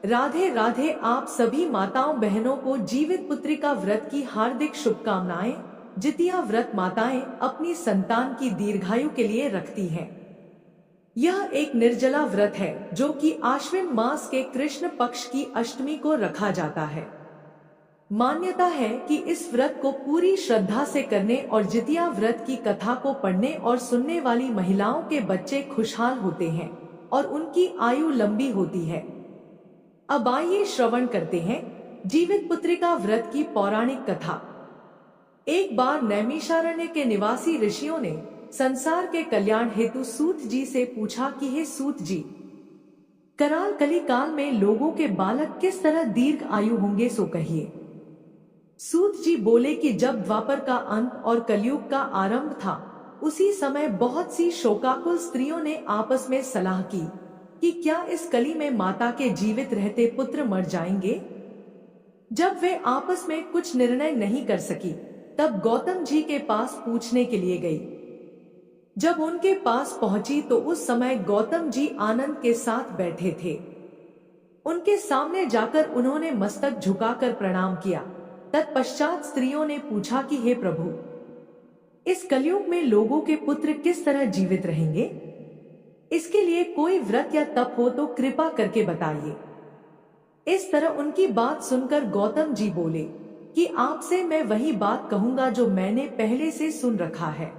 राधे राधे। आप सभी माताओं बहनों को जीवित पुत्रिका व्रत की हार्दिक शुभकामनाएं। जितिया व्रत माताएं अपनी संतान की दीर्घायु के लिए रखती हैं। यह एक निर्जला व्रत है जो कि आश्विन मास के कृष्ण पक्ष की अष्टमी को रखा जाता है। मान्यता है कि इस व्रत को पूरी श्रद्धा से करने और जितिया व्रत की कथा को पढ़ने और सुनने वाली महिलाओं के बच्चे खुशहाल होते हैं और उनकी आयु लंबी होती है। अब आइए श्रवण करते हैं जीवित पुत्रिका व्रत की पौराणिक कथा। एक बार नैमिषारण्य के निवासी ऋषियों ने संसार के कल्याण हेतु सूत जी से पूछा कि हे सूत जी, कराल कली काल में लोगों के बालक किस तरह दीर्घ आयु होंगे सो कहिए। सूत जी बोले कि जब द्वापर का अंत और कलयुग का आरंभ था, उसी समय बहुत सी शोकाकुल स्त्रियों ने आपस में सलाह की कि क्या इस कली में माता के जीवित रहते पुत्र मर जाएंगे। जब वे आपस में कुछ निर्णय नहीं कर सकी, तब गौतम जी के पास पूछने के लिए गई। जब उनके पास पहुंची तो उस समय गौतम जी आनंद के साथ बैठे थे। उनके सामने जाकर उन्होंने मस्तक झुकाकर प्रणाम किया। तत्पश्चात स्त्रियों ने पूछा कि हे प्रभु, इस कलयुग में लोगों के पुत्र किस तरह जीवित रहेंगे? इसके लिए कोई व्रत या तप हो तो कृपा करके बताइए। इस तरह उनकी बात सुनकर गौतम जी बोले कि आपसे मैं वही बात कहूंगा जो मैंने पहले से सुन रखा है।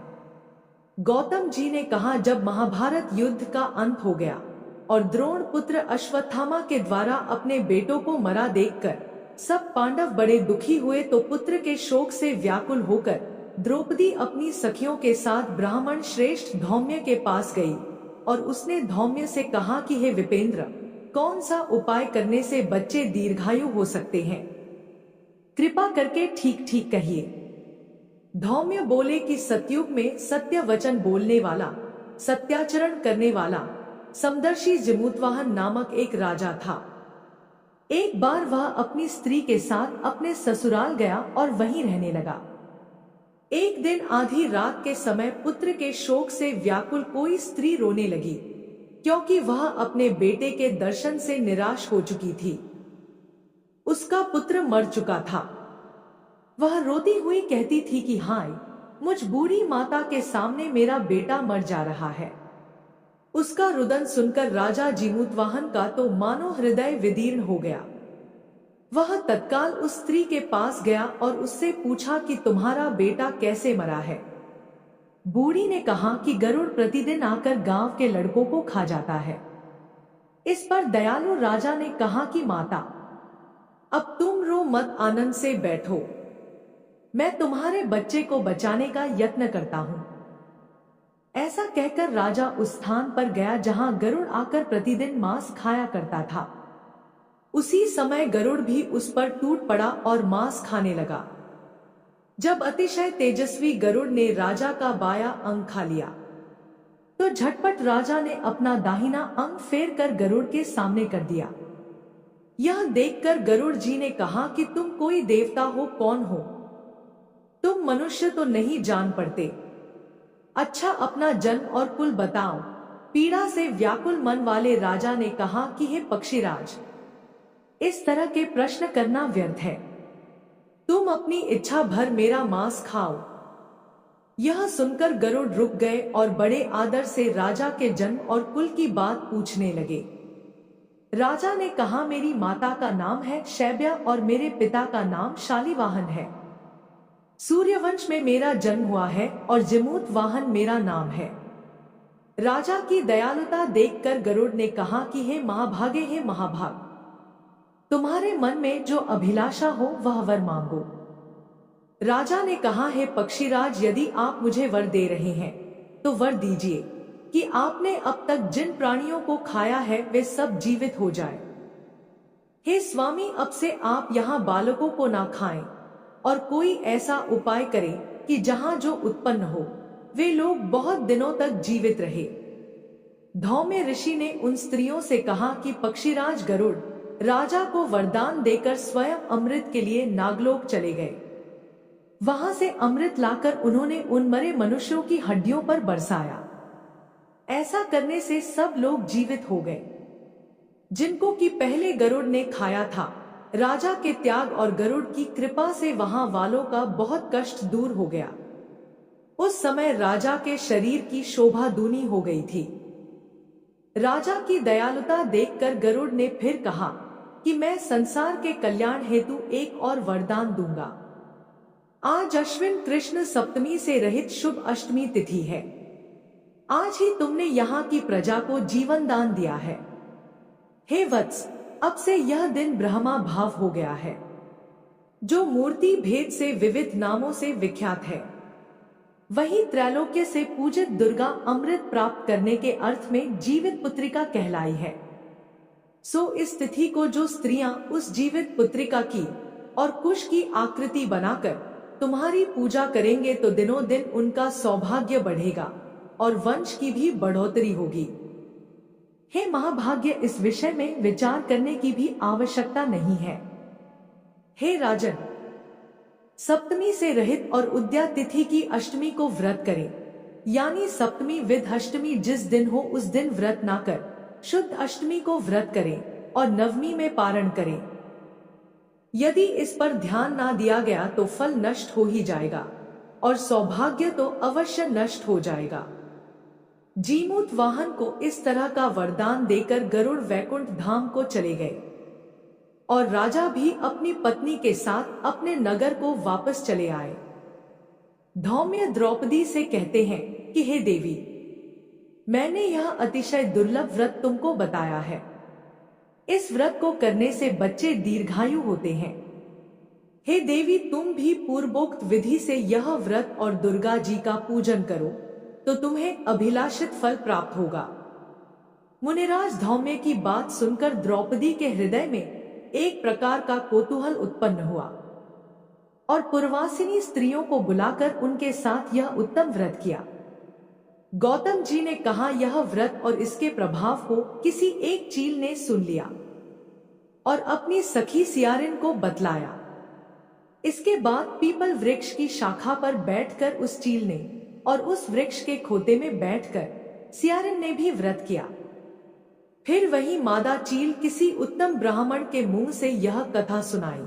गौतम जी ने कहा, जब महाभारत युद्ध का अंत हो गया और द्रोण पुत्र अश्वत्थामा के द्वारा अपने बेटों को मरा देखकर सब पांडव बड़े दुखी हुए तो पुत्र के शोक से व्याकुल होकर द्रौपदी अपनी सखियों के साथ ब्राह्मण श्रेष्ठ धौम्य के पास गई और उसने धौम्य से कहा कि हे विपेंद्र, कौन सा उपाय करने से बच्चे दीर्घायु हो सकते हैं? कृपा करके ठीक ठीक कहिए। धौम्य बोले कि सतयुग में सत्य वचन बोलने वाला, सत्याचरण करने वाला समदर्शी जिमूतवाहन नामक एक राजा था। एक बार वह अपनी स्त्री के साथ अपने ससुराल गया और वहीं रहने लगा। एक दिन आधी रात के समय पुत्र के शोक से व्याकुल कोई स्त्री रोने लगी, क्योंकि वह अपने बेटे के दर्शन से निराश हो चुकी थी। उसका पुत्र मर चुका था। वह रोती हुई कहती थी कि हाय, मुझ बूढ़ी माता के सामने मेरा बेटा मर जा रहा है। उसका रुदन सुनकर राजा जीमूतवाहन का तो मानो हृदय विदीर्ण हो गया। वह तत्काल उस स्त्री के पास गया और उससे पूछा कि तुम्हारा बेटा कैसे मरा है। बूढ़ी ने कहा कि गरुड़ प्रतिदिन आकर गांव के लड़कों को खा जाता है। इस पर दयालु राजा ने कहा कि माता, अब तुम रो मत, आनंद से बैठो। मैं तुम्हारे बच्चे को बचाने का यत्न करता हूं। ऐसा कहकर राजा उस स्थान पर गया जहां गरुड़ आकर प्रतिदिन मांस खाया करता था। उसी समय गरुड़ भी उस पर टूट पड़ा और मांस खाने लगा। जब अतिशय तेजस्वी गरुड़ ने राजा का बाया अंग खा लिया, तो झटपट राजा ने अपना दाहिना अंग फेर कर गरुड़ के सामने कर दिया। यह देखकर गरुड़ जी ने कहा कि तुम कोई देवता हो, कौन हो? तुम मनुष्य तो नहीं जान पड़ते। अच्छा, अपना जन्म और कुल बताओ। पीड़ा से व्याकुल मन वाले राजा ने कहा कि हे पक्षीराज, इस तरह के प्रश्न करना व्यर्थ है। तुम अपनी इच्छा भर मेरा मांस खाओ। यह सुनकर गरुड़ रुक गए और बड़े आदर से राजा के जन्म और कुल की बात पूछने लगे। राजा ने कहा, मेरी माता का नाम है शैब्या और मेरे पिता का नाम शालीवाहन है। सूर्यवंश में मेरा जन्म हुआ है और जिमूतवाहन मेरा नाम है। राजा की दयालुता देखकर गरुड़ ने कहा कि हे महाभागे, हे महाभाग, तुम्हारे मन में जो अभिलाषा हो वह वर मांगो। राजा ने कहा, हे पक्षीराज, यदि आप मुझे वर दे रहे हैं तो वर दीजिए कि आपने अब तक जिन प्राणियों को खाया है वे सब जीवित हो जाए। हे स्वामी, अब से आप यहाँ बालकों को ना खाएं और कोई ऐसा उपाय करें कि जहां जो उत्पन्न हो वे लोग बहुत दिनों तक जीवित रहे। धौम्य ऋषि ने उन स्त्रियों से कहा कि पक्षीराज गरुड़ राजा को वरदान देकर स्वयं अमृत के लिए नागलोक चले गए। वहां से अमृत लाकर उन्होंने उन मरे मनुष्यों की हड्डियों पर बरसाया। ऐसा करने से सब लोग जीवित हो गए। जिनको कि पहले गरुड़ ने खाया था। राजा के त्याग और गरुड़ की कृपा से वहां वालों का बहुत कष्ट दूर हो गया। उस समय राजा के शरीर की शोभा दूनी हो गई थी। राजा की दयालुता देखकर गरुड़ ने फिर कहा कि मैं संसार के कल्याण हेतु एक और वरदान दूंगा। आज अश्विन कृष्ण सप्तमी से रहित शुभ अष्टमी तिथि है। आज ही तुमने यहाँ की प्रजा को जीवन दान दिया है। हे वत्स, अब से यह दिन ब्रह्मा भाव हो गया है, जो मूर्ति भेद से विविध नामों से विख्यात है। वही त्रैलोक्य से पूजित दुर्गा अमृत प्राप्त करने के अर्थ में जीवित पुत्रिका कहलाई है। सो इस तिथि को जो स्त्रियां उस जीवित पुत्रिका की और कुश की आकृति बनाकर तुम्हारी पूजा करेंगे तो दिनों दिन उनका सौभाग्य बढ़ेगा और वंश की भी बढ़ोतरी होगी। हे महाभाग्य, इस विषय में विचार करने की भी आवश्यकता नहीं है। हे राजन, सप्तमी से रहित और उद्या तिथि की अष्टमी को व्रत करें, यानी सप्तमी विद अष्टमी जिस दिन हो उस दिन व्रत ना कर शुद्ध अष्टमी को व्रत करें और नवमी में पारण करें। यदि इस पर ध्यान ना दिया गया तो फल नष्ट हो ही जाएगा और सौभाग्य तो अवश्य नष्ट हो जाएगा। जीमूत वाहन को इस तरह का वरदान देकर गरुड़ वैकुंठ धाम को चले गए और राजा भी अपनी पत्नी के साथ अपने नगर को वापस चले आए। धौम्य द्रौपदी से कहते हैं कि हे देवी, मैंने यह अतिशय दुर्लभ व्रत तुमको बताया है। इस व्रत को करने से बच्चे दीर्घायु होते हैं। हे देवी, तुम भी पूर्वोक्त विधि से यह व्रत और दुर्गा जी का पूजन करो तो तुम्हें अभिलाषित फल प्राप्त होगा। मुनिराज धौम्य की बात सुनकर द्रौपदी के हृदय में एक प्रकार का कौतूहल उत्पन्न हुआ और पूर्वासिनी स्त्रियों को बुलाकर उनके साथ यह उत्तम व्रत किया। गौतम जी ने कहा, यह व्रत और इसके प्रभाव को किसी एक चील ने सुन लिया और अपनी सखी सियारिन को बतलाया। इसके बाद पीपल वृक्ष की शाखा पर बैठकर उस चील ने और उस वृक्ष के खोते में बैठकर सियारिन ने भी व्रत किया। फिर वही मादा चील किसी उत्तम ब्राह्मण के मुंह से यह कथा सुनाई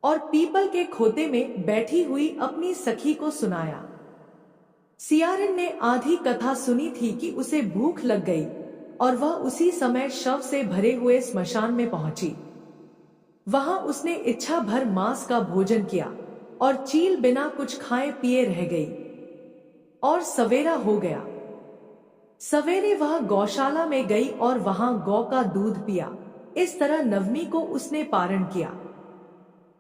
और पीपल के खोते में बैठी हुई अपनी सखी को सुनाया। सियारिन ने आधी कथा सुनी थी कि उसे भूख लग गई और वह उसी समय शव से भरे हुए स्मशान में पहुंची। वहां उसने इच्छा भर मांस का भोजन किया और चील बिना कुछ खाए पिए रह गई और सवेरा हो गया। सवेरे वह गौशाला में गई और वहां गौ का दूध पिया। इस तरह नवमी को उसने पारण किया।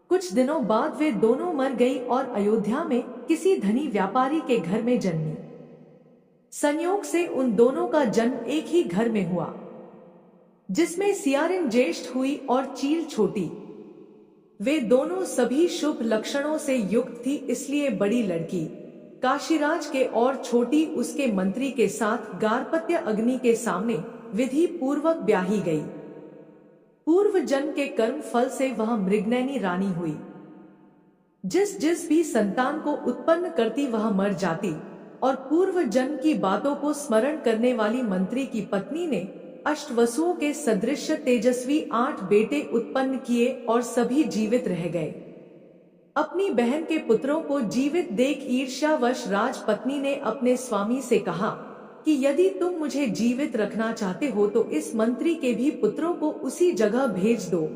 कुछ दिनों बाद वे दोनों मर गई और अयोध्या में किसी धनी व्यापारी के घर में जन्मी। संयोग से उन दोनों का जन्म एक ही घर में हुआ, जिसमें सियारिन ज्येष्ठ हुई और चील छोटी। वे दोनों सभी शुभ लक्षणों से युक्त थी, इसलिए बड़ी लड़की काशीराज के और छोटी उसके मंत्री के साथ गार्हपत्य अग्नि के सामने विधि पूर्वक ब्याही गई। पूर्व जन्म के कर्म फल से वह मृगनयनी रानी हुई। जिस जिस भी संतान को उत्पन्न करती वह मर जाती और पूर्व जन्म की बातों को स्मरण करने वाली मंत्री की पत्नी ने अष्टवसुओं के सदृश तेजस्वी 8 बेटे उत्पन्न किए और सभी जीवित रह गए। अपनी बहन के पुत्रों को जीवित देख ईर्ष्यावश राजपत्नी ने अपने स्वामी से कहा कि यदि तुम मुझे जीवित रखना चाहते हो तो इस मंत्री के भी पुत्रों को उसी जगह भेज दो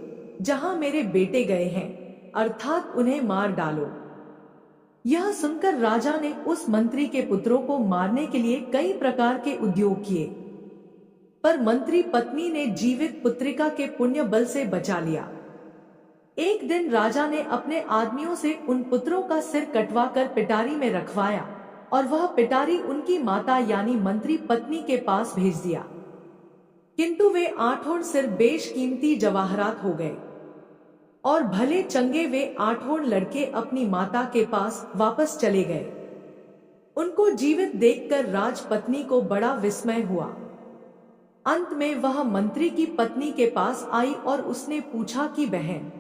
जहां मेरे बेटे गए हैं, अर्थात उन्हें मार डालो। यह सुनकर राजा ने उस मंत्री के पुत्रों को मारने के लिए कई प्रकार के उद्योग किए, पर मंत्री पत्नी ने जीवित पुत्रिका के पुण्य बल से बचा लिया। एक दिन राजा ने अपने आदमियों से उन पुत्रों का सिर कटवाकर पिटारी में रखवाया और वह पिटारी उनकी माता यानी मंत्री पत्नी के पास भेज दिया। किंतु वे 8 सिर बेशकीमती जवाहरात हो गए और भले चंगे वे 8 लड़के अपनी माता के पास वापस चले गए। उनको जीवित देखकर राजपत्नी को बड़ा विस्मय हुआ। अंत में वह मंत्री की पत्नी के पास आई और उसने पूछा कि बहन,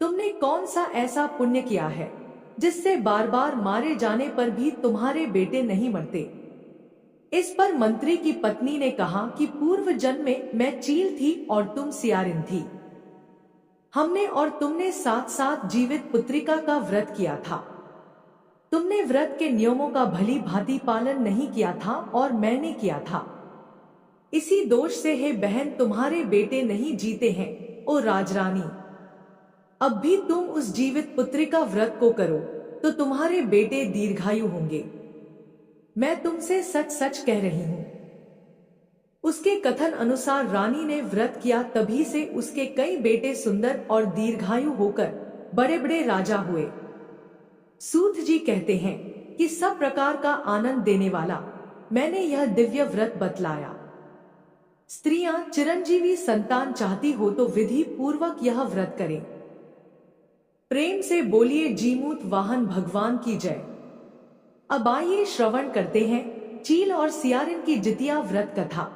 तुमने कौन सा ऐसा पुण्य किया है जिससे बार बार मारे जाने पर भी तुम्हारे बेटे नहीं मरते? इस पर मंत्री की पत्नी ने कहा कि पूर्व जन्म में मैं चील थी और तुम सियारिन थी। हमने और तुमने साथ साथ जीवित पुत्रिका का व्रत किया था। तुमने व्रत के नियमों का भली भांति पालन नहीं किया था और मैंने किया था। इसी दोष से हे बहन तुम्हारे बेटे नहीं जीते हैं। ओ राजरानी, अब भी तुम उस जीवित पुत्रिका व्रत को करो तो तुम्हारे बेटे दीर्घायु होंगे। मैं तुमसे सच सच कह रही हूं। उसके कथन अनुसार रानी ने व्रत किया, तभी से उसके कई बेटे सुंदर और दीर्घायु होकर बड़े बड़े राजा हुए। सूत जी कहते हैं कि सब प्रकार का आनंद देने वाला मैंने यह दिव्य व्रत बतलाया। स्त्रियां चिरंजीवी संतान चाहती हो तो विधि पूर्वक यह व्रत करें। प्रेम से बोलिए जीमूत वाहन भगवान की जय। अब आइए श्रवण करते हैं चील और सियारिन की जितिया व्रत कथा।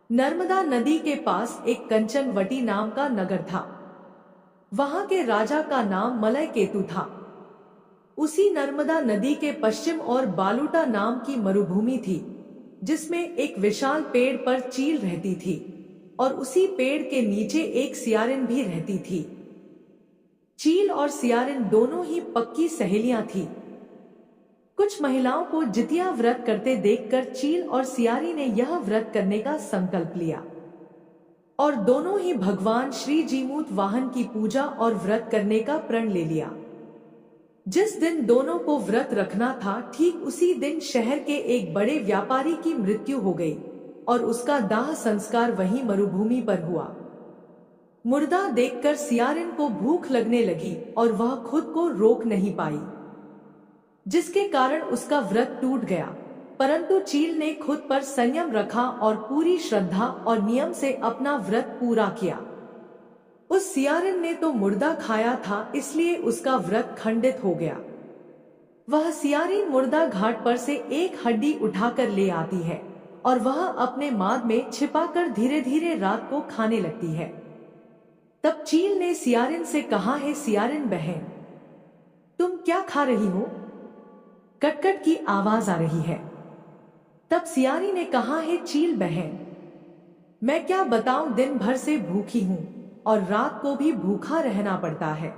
नर्मदा नदी के पास एक कंचनवटी नाम का नगर था। वहां के राजा का नाम मलय केतु था। उसी नर्मदा नदी के पश्चिम और बालूटा नाम की मरुभूमि थी, जिसमें एक विशाल पेड़ पर चील रहती थी और उसी पेड़ के नीचे एक सियारिन भी रहती थी। चील और सियारिन दोनों ही पक्की सहेलियां थी। कुछ महिलाओं को जितिया व्रत करते देखकर चील और सियारी ने यह व्रत करने का संकल्प लिया और दोनों ही भगवान श्री जीमूत वाहन की पूजा और व्रत करने का प्रण ले लिया। जिस दिन दोनों को व्रत रखना था, ठीक उसी दिन शहर के एक बड़े व्यापारी की मृत्यु हो गई और उसका दाह संस्कार वहीं मरुभूमि पर हुआ। मुर्दा देखकर सियारिन को भूख लगने लगी और वह खुद को रोक नहीं पाई, जिसके कारण उसका व्रत टूट गया। परंतु चील ने खुद पर संयम रखा और पूरी श्रद्धा और नियम से अपना व्रत पूरा किया। उस सियारिन ने तो मुर्दा खाया था, इसलिए उसका व्रत खंडित हो गया। वह सियारिन मुर्दा घाट पर से एक हड्डी उठाकर ले आती है और वह अपने माद में छिपाकर धीरे धीरे रात को खाने लगती है। तब चील ने सियारिन से कहा, है सियारिन बहन, तुम क्या खा रही हो? कटकट की आवाज आ रही है। तब सियारी ने कहा, है चील बहन, मैं क्या बताऊं, दिन भर से भूखी हूं और रात को भी भूखा रहना पड़ता है।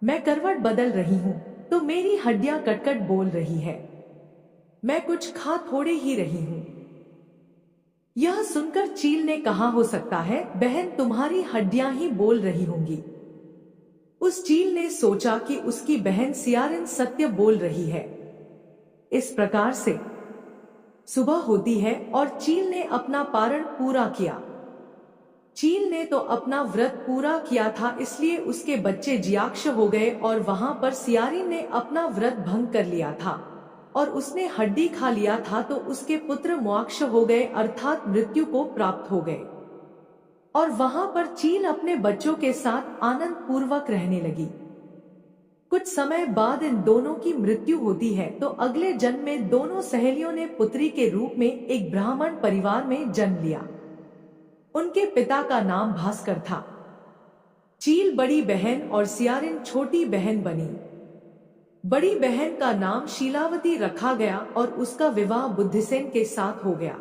मैं करवट बदल रही हूं तो मेरी हड्डियां कटकट बोल रही है। मैं कुछ खा थोड़े ही रही हूं। यह सुनकर चील ने कहा, हो सकता है बहन तुम्हारी हड्डियां ही बोल रही होंगी। उस चील ने सोचा कि उसकी बहन सियारिन सत्य बोल रही है। इस प्रकार से सुबह होती है और चील ने अपना पारण पूरा किया। चील ने तो अपना व्रत पूरा किया था, इसलिए उसके बच्चे जियाक्ष हो गए और वहां पर सियारिन ने अपना व्रत भंग कर लिया था और उसने हड्डी खा लिया था, तो उसके पुत्र मोक्ष हो गए, अर्थात मृत्यु को प्राप्त हो गए। और वहां पर चील अपने बच्चों के साथ आनंद पूर्वक रहने लगी। कुछ समय बाद इन दोनों की मृत्यु होती है, तो अगले जन्म में दोनों सहेलियों ने पुत्री के रूप में एक ब्राह्मण परिवार में जन्म लिया। उनके पिता का नाम भास्कर था। चील बड़ी बहन और सियारिन छोटी बहन बनी। बड़ी बहन का नाम शीलावती रखा गया और उसका विवाह बुद्धिसेन के साथ हो गया।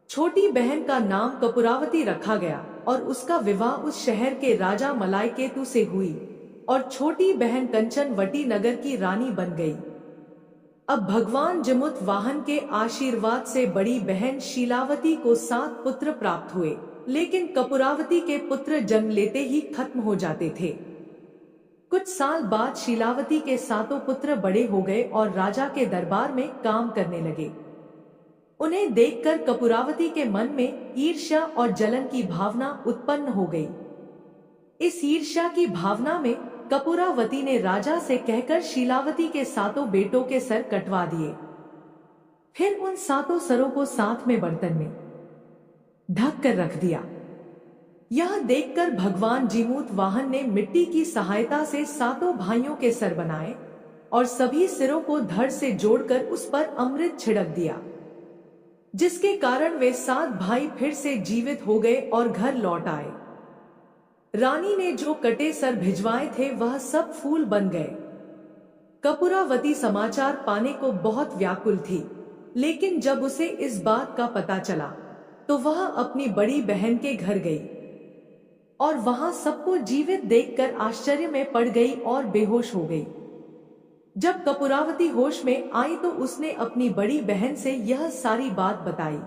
छोटी बहन का नाम कपूरावती रखा गया और उसका विवाह उस शहर के राजा मलायकेतु से हुई और छोटी बहन कंचनवटी नगर की रानी बन गई। अब भगवान जिमुत वाहन के आशीर्वाद से बड़ी बहन शीलावती को 7 पुत्र प्राप्त हुए, लेकिन कपूरावती के पुत्र जन्म लेते ही खत्म हो जाते थे। कुछ साल बाद शीलावती के 7 पुत्र बड़े हो गए और राजा के दरबार में काम करने लगे। उन्हें देखकर कपूरावती के मन में ईर्ष्या और जलन की भावना उत्पन्न हो गई। इस ईर्ष्या की भावना में कपूरावती ने राजा से कहकर शीलावती के 7 बेटों के सर कटवा दिए। फिर उन 7 सरों को साथ में बर्तन में ढक कर रख दिया। यह देखकर भगवान जीमूत वाहन ने मिट्टी की सहायता से 7 भाइयों के सर बनाए और सभी सिरों को धड़ से जोड़कर उस पर अमृत छिड़क दिया, जिसके कारण वे 7 भाई फिर से जीवित हो गए और घर लौट आए। रानी ने जो कटे सर भिजवाए थे वह सब फूल बन गए। कपूरावती समाचार पाने को बहुत व्याकुल थी। लेकिन जब उसे इस बात का पता चला तो वह अपनी बड़ी बहन के घर गई और वहां सबको जीवित देखकर आश्चर्य में पड़ गई और बेहोश हो गई। जब कपूरावती होश में आई तो उसने अपनी बड़ी बहन से यह सारी बात बताई।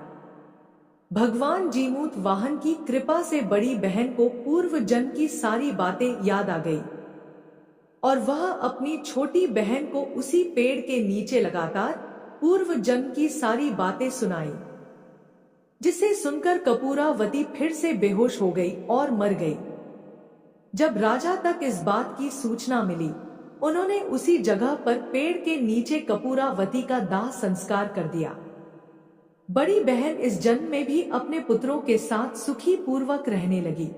भगवान जीमूत वाहन की कृपा से बड़ी बहन को पूर्व जन्म की सारी बातें याद आ गई और वह अपनी छोटी बहन को उसी पेड़ के नीचे लगातार पूर्व जन्म की सारी बातें सुनाई, जिसे सुनकर कपूरावती फिर से बेहोश हो गई और मर गई। जब राजा तक इस बात की सूचना मिली, उन्होंने उसी जगह पर पेड़ के नीचे कपूरावती का दाह संस्कार कर दिया। बड़ी बहन इस जन्म में भी अपने पुत्रों के साथ सुखी पूर्वक रहने लगी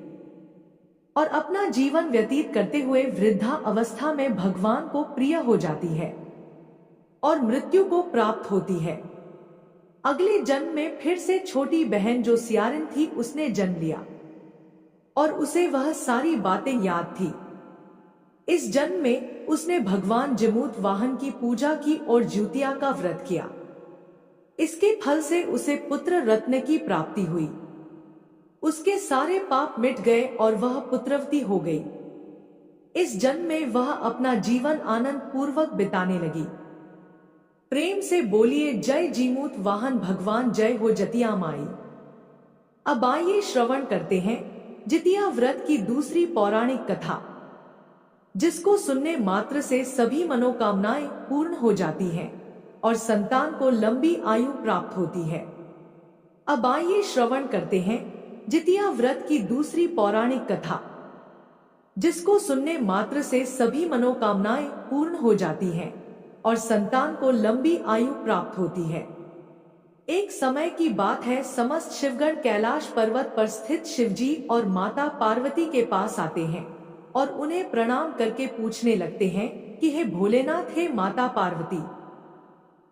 और अपना जीवन व्यतीत करते हुए वृद्धा अवस्था में भगवान को प्रिय हो जाती है और मृत्यु को प्राप्त होती है। अगले जन्म में फिर से छोटी बहन जो सियारिन थी उसने जन्म लिया और उसे वह सारी बातें याद थी। इस जन्म में उसने भगवान जीमूत वाहन की पूजा की और ज्यूतिया का व्रत किया। इसके फल से उसे पुत्र रत्न की प्राप्ति हुई। उसके सारे पाप मिट गए और वह पुत्रवती हो गई। इस जन्म में वह अपना जीवन आनंद पूर्वक बिताने लगी। प्रेम से बोलिए जय जीमूत वाहन भगवान, जय हो जतिया माई। अब आइए श्रवण करते हैं जितिया व्रत की दूसरी पौराणिक कथा, जिसको सुनने मात्र से सभी मनोकामनाएं पूर्ण हो जाती हैं और संतान को लंबी आयु प्राप्त होती है। अब आइए श्रवण करते हैं जितिया व्रत की दूसरी पौराणिक कथा, जिसको सुनने मात्र से सभी मनोकामनाएं पूर्ण हो जाती हैं और संतान को लंबी आयु प्राप्त होती है। एक समय की बात है, समस्त शिवगण कैलाश पर्वत पर स्थित शिवजी और माता पार्वती के पास आते हैं और उन्हें प्रणाम करके पूछने लगते हैं कि हे भोलेनाथ, हे माता पार्वती,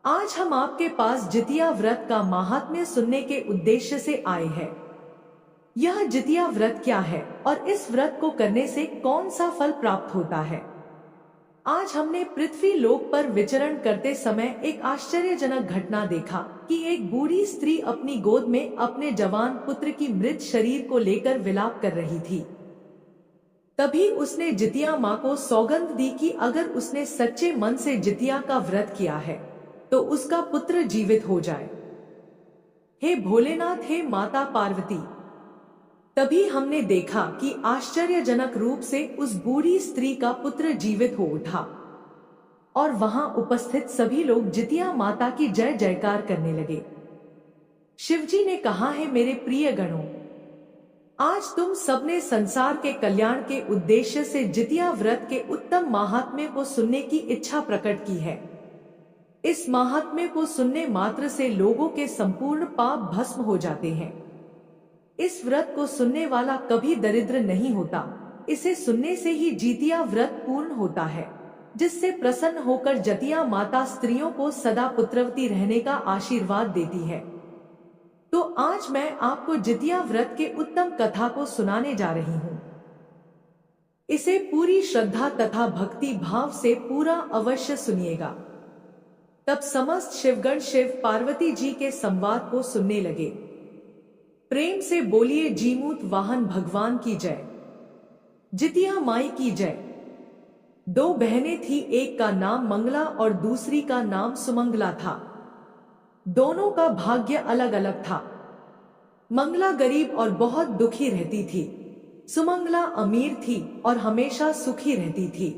आज हम आपके पास जितिया व्रत का महात्म्य सुनने के उद्देश्य से आए हैं। यह जितिया व्रत क्या है और इस व्रत को करने से कौन सा फल प्राप्त होता है? आज हमने पृथ्वी लोक पर विचरण करते समय एक आश्चर्यजनक घटना देखा कि एक बूढ़ी स्त्री अपनी गोद में अपने जवान पुत्र की मृत शरीर को लेकर विलाप कर रही थी। तभी उसने जितिया माँ को सौगंध दी कि अगर उसने सच्चे मन से जितिया का व्रत किया है तो उसका पुत्र जीवित हो जाए। हे भोलेनाथ, हे माता पार्वती, तभी हमने देखा कि आश्चर्यजनक रूप से उस बूढ़ी स्त्री का पुत्र जीवित हो उठा और वहां उपस्थित सभी लोग जितिया माता की जय जयकार करने लगे। शिवजी ने कहा, है मेरे प्रिय गणों, आज तुम सबने संसार के कल्याण के उद्देश्य से जितिया व्रत के उत्तम महात्म्य को सुनने की इच्छा प्रकट की है। इस महात्म्य को सुनने मात्र से लोगों के संपूर्ण पाप भस्म हो जाते हैं। इस व्रत को सुनने वाला कभी दरिद्र नहीं होता। इसे सुनने से ही जितिया व्रत पूर्ण होता है, जिससे प्रसन्न होकर जतिया माता स्त्रियों को सदा पुत्रवती रहने का आशीर्वाद देती है। तो आज मैं आपको जितिया व्रत के उत्तम कथा को सुनाने जा रही हूँ। इसे पूरी श्रद्धा तथा भक्ति भाव से पूरा अवश्य सुनिएगा। तब समस्त शिवगण शिव पार्वती जी के संवाद को सुनने लगे। प्रेम से बोलिए जीमूत वाहन भगवान की जय, जितिया माई की जय। दो बहनें थी, एक का नाम मंगला और दूसरी का नाम सुमंगला था। दोनों का भाग्य अलग अलग था। मंगला गरीब और बहुत दुखी रहती थी। सुमंगला अमीर थी और हमेशा सुखी रहती थी।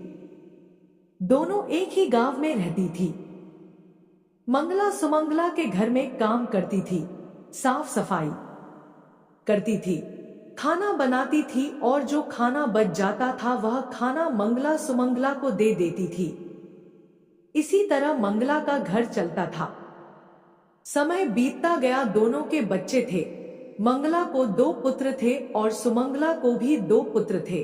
दोनों एक ही गांव में रहती थी। मंगला सुमंगला के घर में काम करती थी, साफ सफाई करती थी, खाना बनाती थी और जो खाना बच जाता था वह खाना मंगला सुमंगला को दे देती थी। इसी तरह मंगला का घर चलता था। समय बीतता गया, दोनों के बच्चे थे। मंगला को 2 पुत्र थे और सुमंगला को भी 2 पुत्र थे।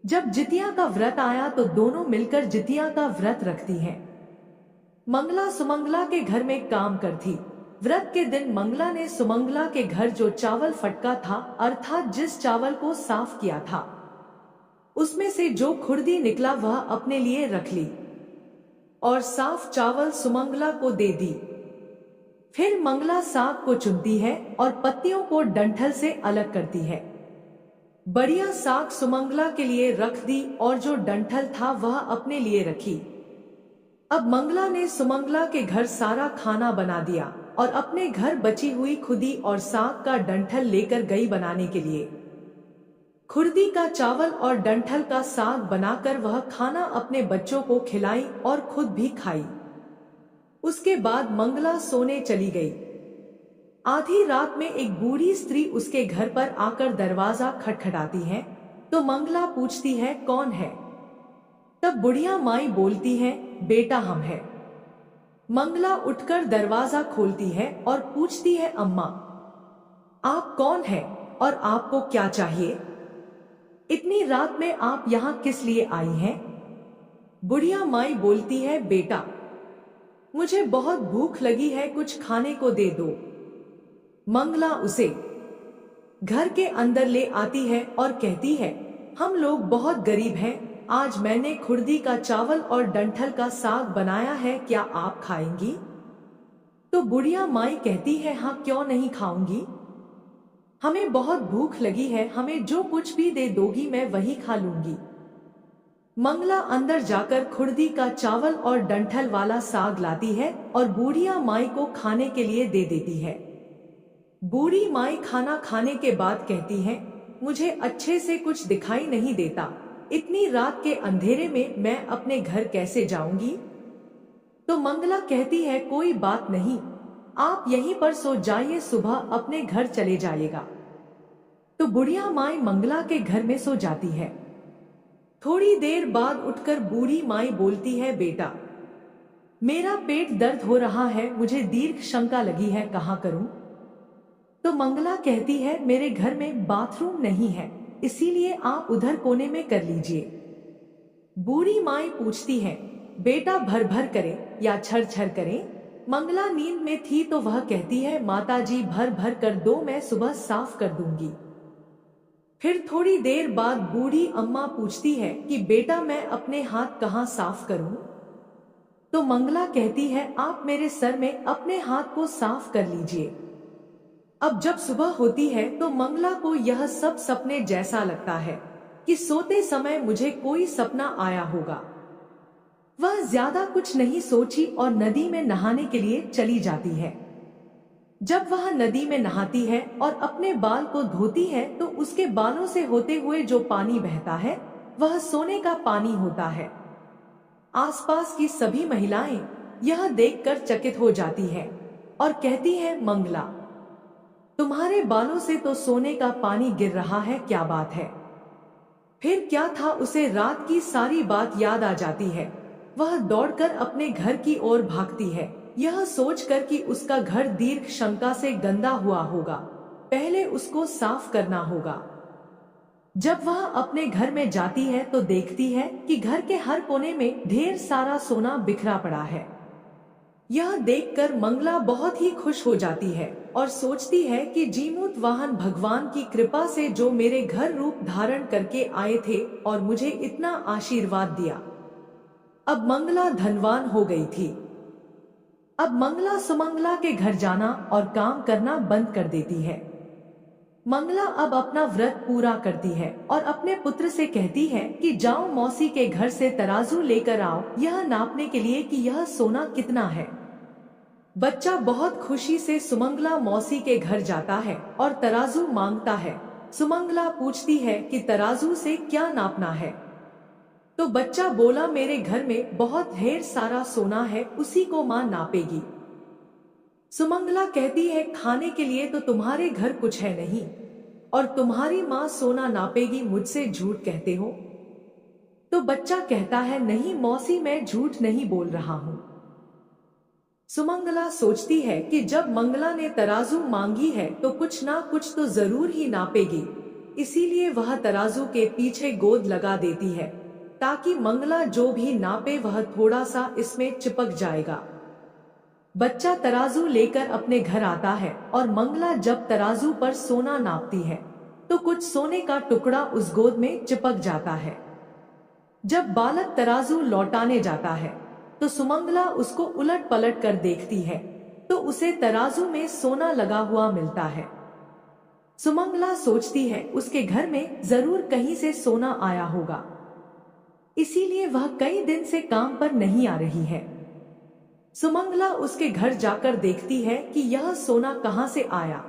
जब जितिया का व्रत आया तो दोनों मिलकर जितिया का व्रत रखती हैं। मंगला सुमंगला के घर में काम करती। व्रत के दिन मंगला ने सुमंगला के घर जो चावल फटका था, अर्थात जिस चावल को साफ किया था, उसमें से जो खुर्दी निकला वह अपने लिए रख ली और साफ चावल सुमंगला को दे दी। फिर मंगला साग को चुनती है और पत्तियों को डंठल से अलग करती है। बढ़िया साग सुमंगला के लिए रख दी और जो डंठल था वह अपने लिए रखी। अब मंगला ने सुमंगला के घर सारा खाना बना दिया और अपने घर बची हुई खुदी और साग का डंठल लेकर गई बनाने के लिए। खुर्दी का चावल और डंठल का साग बनाकर वह खाना अपने बच्चों को खिलाई और खुद भी खाई। उसके बाद मंगला सोने चली गई। आधी रात में एक बूढ़ी स्त्री उसके घर पर आकर दरवाजा खटखटाती है तो मंगला पूछती है कौन है। तब बुढ़िया माई बोलती है बेटा हम है। मंगला उठकर दरवाजा खोलती है और पूछती है अम्मा आप कौन है और आपको क्या चाहिए? इतनी रात में आप यहाँ किस लिए आई हैं? बुढ़िया माई बोलती है बेटा मुझे बहुत भूख लगी है, कुछ खाने को दे दो। मंगला उसे घर के अंदर ले आती है और कहती है हम लोग बहुत गरीब हैं, आज मैंने खुर्दी का चावल और डंठल का साग बनाया है, क्या आप खाएंगी? तो बुढ़िया माई कहती है हाँ क्यों नहीं खाऊंगी, हमें बहुत भूख लगी है, हमें जो कुछ भी दे दोगी मैं वही खा लूंगी। मंगला अंदर जाकर खुर्दी का चावल और डंठल वाला साग लाती है और बूढ़िया माई को खाने के लिए दे देती है। बूढ़ी माई खाना खाने के बाद कहती है मुझे अच्छे से कुछ दिखाई नहीं देता, इतनी रात के अंधेरे में मैं अपने घर कैसे जाऊंगी? तो मंगला कहती है कोई बात नहीं, आप यहीं पर सो जाइए, सुबह अपने घर चले जाइएगा। तो बुढ़िया माई मंगला के घर में सो जाती है। थोड़ी देर बाद उठकर बूढ़ी माई बोलती है बेटा मेरा पेट दर्द हो रहा है, मुझे दीर्घ शंका लगी है, कहाँ करूं? तो मंगला कहती है मेरे घर में बाथरूम नहीं है, इसीलिए आप उधर कोने में कर लीजिए। बूढ़ी माई पूछती है बेटा भर भर करे या छर छर करे? मंगला नींद में थी तो वह कहती है माताजी भर भर कर दो, मैं सुबह साफ कर दूंगी। फिर थोड़ी देर बाद बूढ़ी अम्मा पूछती है कि बेटा मैं अपने हाथ कहाँ साफ करूं? तो मंगला कहती है आप मेरे सर में अपने हाथ को साफ कर लीजिए। अब जब सुबह होती है तो मंगला को यह सब सपने जैसा लगता है कि सोते समय मुझे कोई सपना आया होगा। वह ज्यादा कुछ नहीं सोची और नदी में नहाने के लिए चली जाती है। जब वह नदी में नहाती है और अपने बाल को धोती है तो उसके बालों से होते हुए जो पानी बहता है वह सोने का पानी होता है। आसपास की सभी महिलाएं यह देखकर चकित हो जाती है और कहती है मंगला तुम्हारे बालों से तो सोने का पानी गिर रहा है, क्या बात है? फिर क्या था, उसे रात की सारी बात याद आ जाती है। वह दौड़कर अपने घर की ओर भागती है, यह सोचकर कि उसका घर दीर्घ शंका से गंदा हुआ होगा, पहले उसको साफ करना होगा। जब वह अपने घर में जाती है तो देखती है कि घर के हर कोने में ढेर सारा सोना बिखरा पड़ा है। यह देखकर मंगला बहुत ही खुश हो जाती है और सोचती है कि जीमूत वाहन भगवान की कृपा से जो मेरे घर रूप धारण करके आए थे और मुझे इतना आशीर्वाद दिया। अब मंगला धनवान हो गई थी। अब मंगला सुमंगला के घर जाना और काम करना बंद कर देती है। मंगला अब अपना व्रत पूरा करती है और अपने पुत्र से कहती है कि जाओ मौसी के घर से तराजू लेकर आओ, यह नापने के लिए कि यह सोना कितना है। बच्चा बहुत खुशी से सुमंगला मौसी के घर जाता है और तराजू मांगता है। सुमंगला पूछती है कि तराजू से क्या नापना है? तो बच्चा बोला मेरे घर में बहुत ढेर सारा सोना है, उसी को मां नापेगी। सुमंगला कहती है खाने के लिए तो तुम्हारे घर कुछ है नहीं और तुम्हारी माँ सोना नापेगी, मुझसे झूठ कहते हो? तो बच्चा कहता है नहीं मौसी, मैं झूठ नहीं बोल रहा हूँ। सुमंगला सोचती है कि जब मंगला ने तराजू मांगी है तो कुछ ना कुछ तो जरूर ही नापेगी, इसीलिए वह तराजू के पीछे गोद लगा देती है ताकि मंगला जो भी नापे वह थोड़ा सा इसमें चिपक जाएगा। बच्चा तराजू लेकर अपने घर आता है और मंगला जब तराजू पर सोना नापती है तो कुछ सोने का टुकड़ा उस गोद में चिपक जाता है। जब बालक तराजू लौटाने जाता है तो सुमंगला उसको उलट पलट कर देखती है तो उसे तराजू में सोना लगा हुआ मिलता है। सुमंगला सोचती है उसके घर में जरूर कहीं से सोना आया होगा, इसीलिए वह कई दिन से काम पर नहीं आ रही है। सुमंगला उसके घर जाकर देखती है कि यह सोना कहां से आया।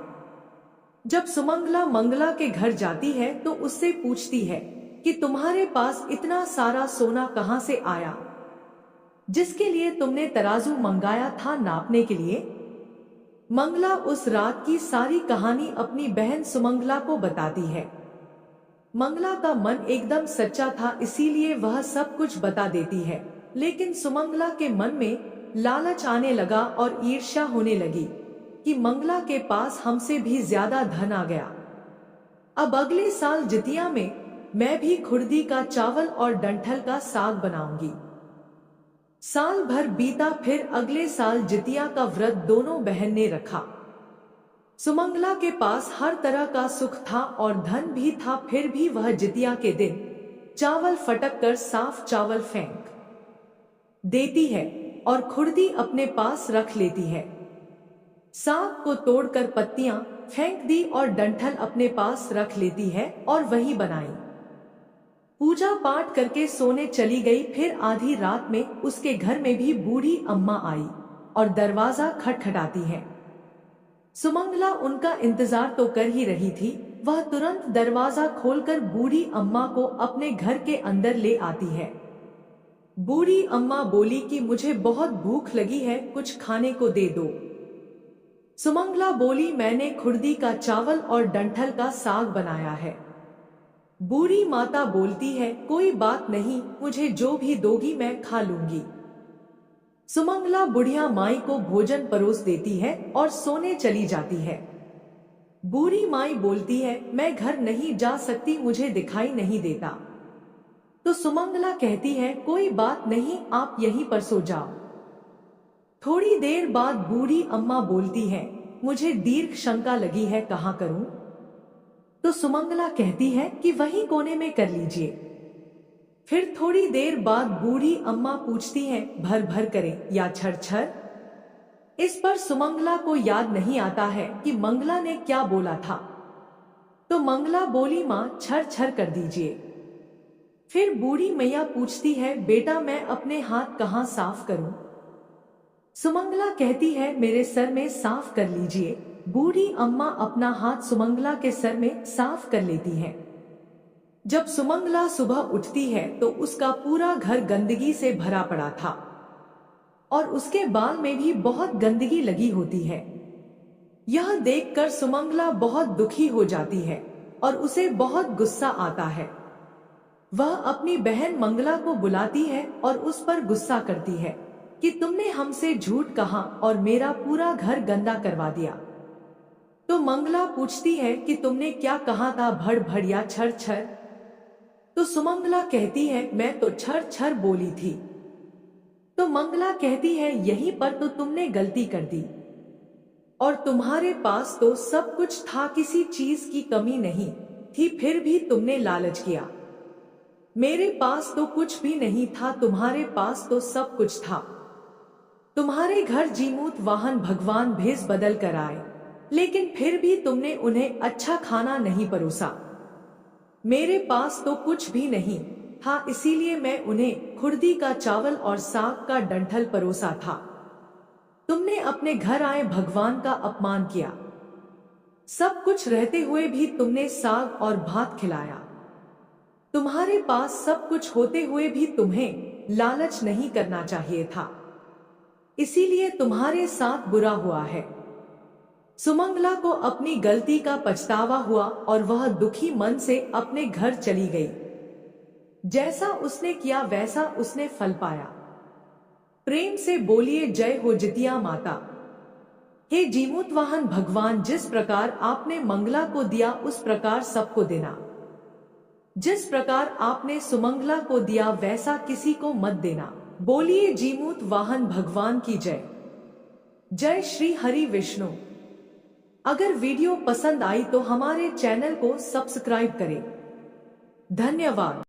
जब सुमंगला मंगला के घर जाती है तो उससे पूछती है कि तुम्हारे पास इतना सारा सोना कहां से आया, जिसके लिए तुमने तराजू मंगाया था नापने के लिए। मंगला उस रात की सारी कहानी अपनी बहन सुमंगला को बताती है। मंगला का मन एकदम सच्चा था, इसीलिए वह सब कुछ बता देती है। लेकिन सुमंगला के मन में लालच आने लगा और ईर्ष्या होने लगी कि मंगला के पास हमसे भी ज्यादा धन आ गया। अब अगले साल जितिया में मैं भी खुर्दी का चावल और डंठल का साग बनाऊंगी। साल भर बीता, फिर अगले साल जितिया का व्रत दोनों बहन ने रखा। सुमंगला के पास हर तरह का सुख था और धन भी था, फिर भी वह जितिया के दिन चावल फटक कर साफ चावल फेंक देती है और खुर्दी अपने पास रख लेती है। साग को तोड़कर पत्तियां फेंक दी और डंठल अपने पास रख लेती है और वही बनाई। पूजा पाठ करके सोने चली गई। फिर आधी रात में उसके घर में भी बूढ़ी अम्मा आई और दरवाजा खटखटाती है। सुमंगला उनका इंतजार तो कर ही रही थी। वह तुरंत दरवाजा खोलकर बूढ़ी अम्मा को अपने घर के अंदर ले आती है। बूढ़ी अम्मा बोली कि मुझे बहुत भूख लगी है, कुछ खाने को दे दो। सुमंगला बोली, मैंने खुर्दी का चावल और डंठल का साग बनाया है। बूढ़ी माता बोलती है, कोई बात नहीं, मुझे जो भी दोगी मैं खा लूंगी। सुमंगला बुढ़िया माई को भोजन परोस देती है और सोने चली जाती है। बूढ़ी माई बोलती है, मैं घर नहीं जा सकती, मुझे दिखाई नहीं देता। तो सुमंगला कहती है, कोई बात नहीं, आप यहीं पर सो जाओ। थोड़ी देर बाद बूढ़ी अम्मा बोलती है, मुझे दीर्घ शंका लगी है, कहाँ करूं? तो सुमंगला कहती है कि वहीं कोने में कर लीजिए। फिर थोड़ी देर बाद बूढ़ी अम्मा पूछती है, भर भर करें या छर छर? इस पर सुमंगला को याद नहीं आता है कि मंगला ने क्या बोला था। तो मंगला बोली, माँ छर छर कर दीजिए। फिर बूढ़ी मैया पूछती है, बेटा मैं अपने हाथ कहाँ साफ करूं? सुमंगला कहती है, मेरे सर में साफ कर लीजिए। बूढ़ी अम्मा अपना हाथ सुमंगला के सर में साफ कर लेती है। जब सुमंगला सुबह उठती है तो उसका पूरा घर गंदगी से भरा पड़ा था और उसके बाल में भी बहुत गंदगी लगी होती है। यह देखकर सुमंगला बहुत दुखी हो जाती है और उसे बहुत गुस्सा आता है। वह अपनी बहन मंगला को बुलाती है और उस पर गुस्सा करती है कि तुमने हमसे झूठ कहा और मेरा पूरा घर गंदा करवा दिया। तो मंगला पूछती है कि तुमने क्या कहा था, भड़ भड़ या छर छर? तो सुमंगला कहती है, मैं तो छर छर बोली थी। तो मंगला कहती है, यहीं पर तो तुमने गलती कर दी और तुम्हारे पास तो सब कुछ था, किसी चीज की कमी नहीं थी, फिर भी तुमने लालच किया। मेरे पास तो कुछ भी नहीं था, तुम्हारे पास तो सब कुछ था। तुम्हारे घर जीमूत वाहन भगवान भेष बदल कर आए, लेकिन फिर भी तुमने उन्हें अच्छा खाना नहीं परोसा। मेरे पास तो कुछ भी नहीं था, इसीलिए मैं उन्हें खुर्दी का चावल और साग का डंठल परोसा था। तुमने अपने घर आए भगवान का अपमान किया। सब कुछ रहते हुए भी तुमने साग और भात खिलाया। तुम्हारे पास सब कुछ होते हुए भी तुम्हें लालच नहीं करना चाहिए था, इसीलिए तुम्हारे साथ बुरा हुआ है। सुमंगला को अपनी गलती का पछतावा हुआ और वह दुखी मन से अपने घर चली गई। जैसा उसने किया वैसा उसने फल पाया। प्रेम से बोलिए, जय हो जितिया माता। हे जीमूत वाहन भगवान, जिस प्रकार आपने मंगला को दिया उस प्रकार सबको देना। जिस प्रकार आपने सुमंगला को दिया वैसा किसी को मत देना। बोलिए जीमूत वाहन भगवान की जय। जय श्री हरि विष्णु। अगर वीडियो पसंद आई तो हमारे चैनल को सब्सक्राइब करें। धन्यवाद।